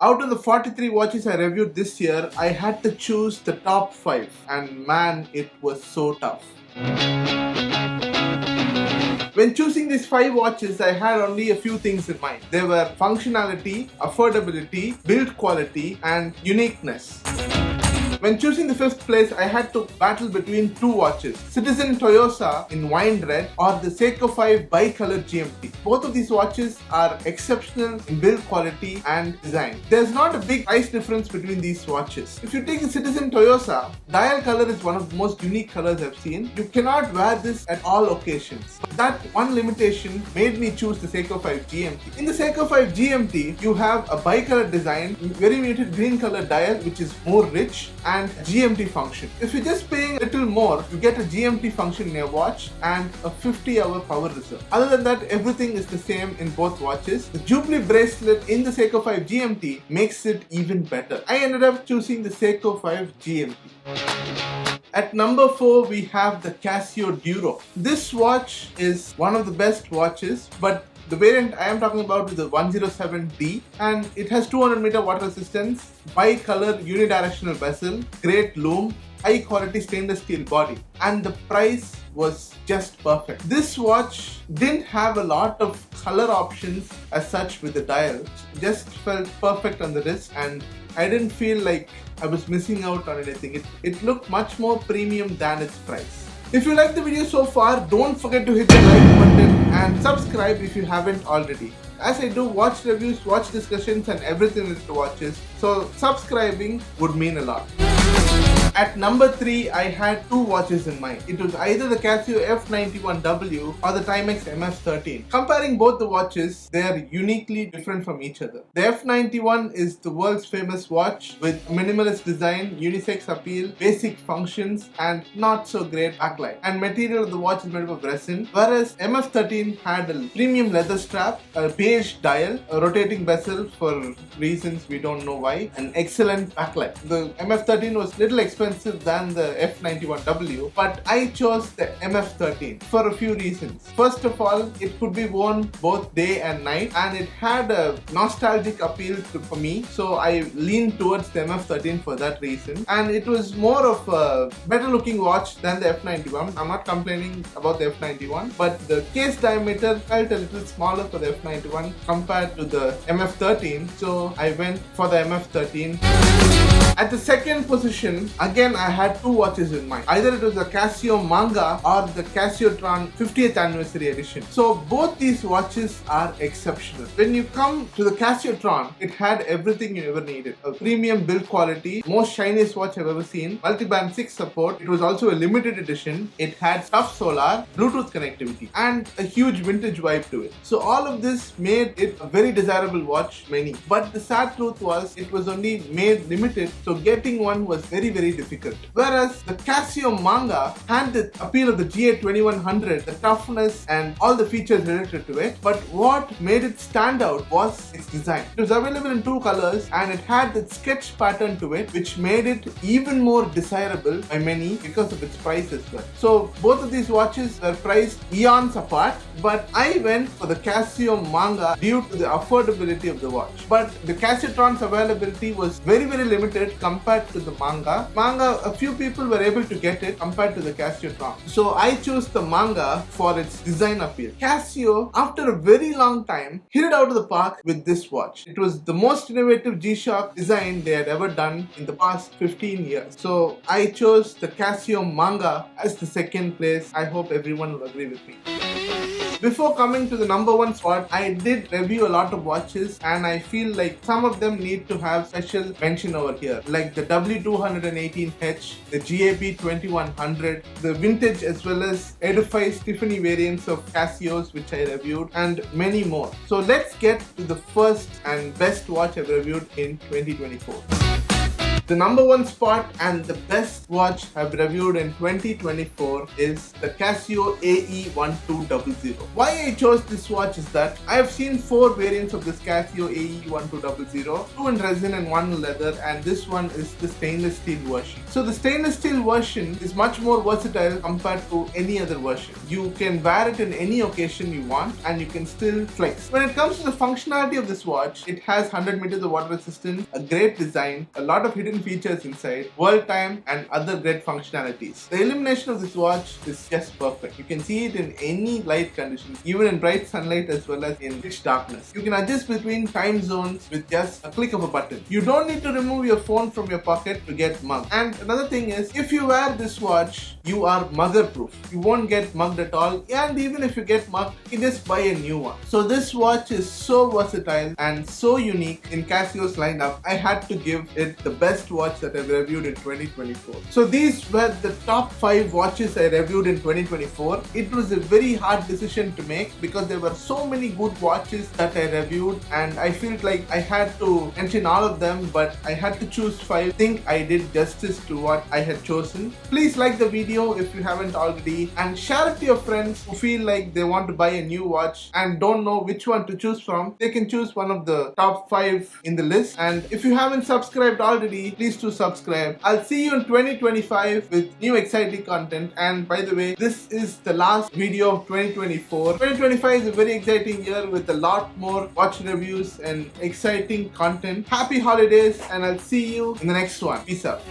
Out of the 43 watches I reviewed this year, I had to choose the top 5, and man, it was so tough. When choosing these 5 watches, I had only a few things in mind. They were functionality, affordability, build quality, and uniqueness. When choosing the 5th place, I had to battle between 2 watches, Citizen Toyosa in wine red or the Seiko 5 bicolor GMT. Both of these watches are exceptional in build quality and design. There's not a big price difference between these watches. If you take the Citizen Toyosa, dial color is one of the most unique colors I've seen. You cannot wear this at all occasions. That one limitation made me choose the Seiko 5 GMT. In the Seiko 5 GMT, you have a bicolor design, very muted green color dial which is more rich, and GMT function. If you're just paying a little more, you get a GMT function in your watch and a 50-hour power reserve. Other than that, everything is the same in both watches. The Jubilee bracelet in the Seiko 5 GMT makes it even better. I ended up choosing the Seiko 5 GMT. At number 4, we have the Casio Duro. This watch is one of the best watches, but the variant I am talking about is the 107D, and it has 200 meter water resistance, bi-color unidirectional bezel, great lume, high quality stainless steel body, and the price was just perfect. This watch didn't have a lot of color options as such with the dial, just felt perfect on the wrist, and I didn't feel like I was missing out on anything. It looked much more premium than its price. If you liked the video so far, don't forget to hit the like button and subscribe if you haven't already. As I do watch reviews, watch discussions and everything related to watches, so subscribing would mean a lot. At number 3, I had 2 watches in mind. It was either the Casio F91W or the Timex MF13. Comparing both the watches, they are uniquely different from each other. The F91 is the world's famous watch with minimalist design, unisex appeal, basic functions, and not so great backlight. And material of the watch is made of resin, whereas MF13 had a premium leather strap, a beige dial, a rotating bezel for reasons we don't know why, an excellent backlight. The MF13 was little expensive than the F91W, but I chose the MF13 for a few reasons. First of all, it could be worn both day and night, and it had a nostalgic appeal for me, so I leaned towards the MF13 for that reason. And it was more of a better looking watch than the F91. I'm not complaining about the F91, but the case diameter felt a little smaller for the F91 compared to the MF13, so I went for the MF13. At the second position, again I had 2 watches in mind. Either it was the Casio Manga or the Casio Tron 50th anniversary edition. So both these watches are exceptional. When you come to the Casio Tron, it had everything you ever needed. A premium build quality, most shiniest watch I've ever seen, multi-band 6 support, it was also a limited edition, it had tough solar, Bluetooth connectivity, and a huge vintage vibe to it. So all of this made it a very desirable watch, many. But the sad truth was, it was only made limited, so getting one was very difficult. Whereas the Casio Manga had the appeal of the GA2100, the toughness and all the features related to it, but what made it stand out was its design. It was available in 2 colors and it had the sketch pattern to it, which made it even more desirable by many because of its price as well. So both of these watches were priced eons apart, but I went for the Casio Manga due to the affordability of the watch. But the Casio Tron's availability was very limited compared to the Manga. A few people were able to get it compared to the Casio Tron. So I chose the Manga for its design appeal. Casio, after a very long time, hit it out of the park with this watch. It was the most innovative G-Shock design they had ever done in the past 15 years. So I chose the Casio Manga as the second place. I hope everyone will agree with me. Before coming to the number 1 spot, I did review a lot of watches and I feel like some of them need to have special mention over here, like the W218H, the GAP2100, the vintage as well as edified Tiffany variants of Casios which I reviewed, and many more. So let's get to the first and best watch I've reviewed in 2024. The number one spot and the best watch I've reviewed in 2024 is the Casio AE1200. Why I chose this watch is that I have seen 4 variants of this Casio AE1200, 2 in resin and 1 in leather, and this one is the stainless steel version. So the stainless steel version is much more versatile compared to any other version. You can wear it in any occasion you want and you can still flex. When it comes to the functionality of this watch, it has 100 meters of water resistance, a great design, a lot of hidden features inside, world time and other great functionalities. The illumination of this watch is just perfect. You can see it in any light conditions, even in bright sunlight as well as in pitch darkness. You can adjust between time zones with just a click of a button. You don't need to remove your phone from your pocket to get mugged. And another thing is, if you wear this watch, you are mugger proof. You won't get mugged at all, and even if you get mugged, you can just buy a new one. So this watch is so versatile and so unique in Casio's lineup. I had to give it the best watch that I've reviewed in 2024. So these were the top 5 watches I reviewed in 2024. It was a very hard decision to make because there were so many good watches that I reviewed, and I felt like I had to mention all of them, but I had to choose 5. I think I did justice to what I had chosen. Please like the video if you haven't already, and share it to your friends who feel like they want to buy a new watch and don't know which one to choose from. They can choose one of the top 5 in the list. And if you haven't subscribed already, please do subscribe. I'll see you in 2025 with new exciting content. And by the way, this is the last video of 2024. 2025 is a very exciting year with a lot more watch reviews and exciting content. Happy holidays, and I'll see you in the next one. Peace out.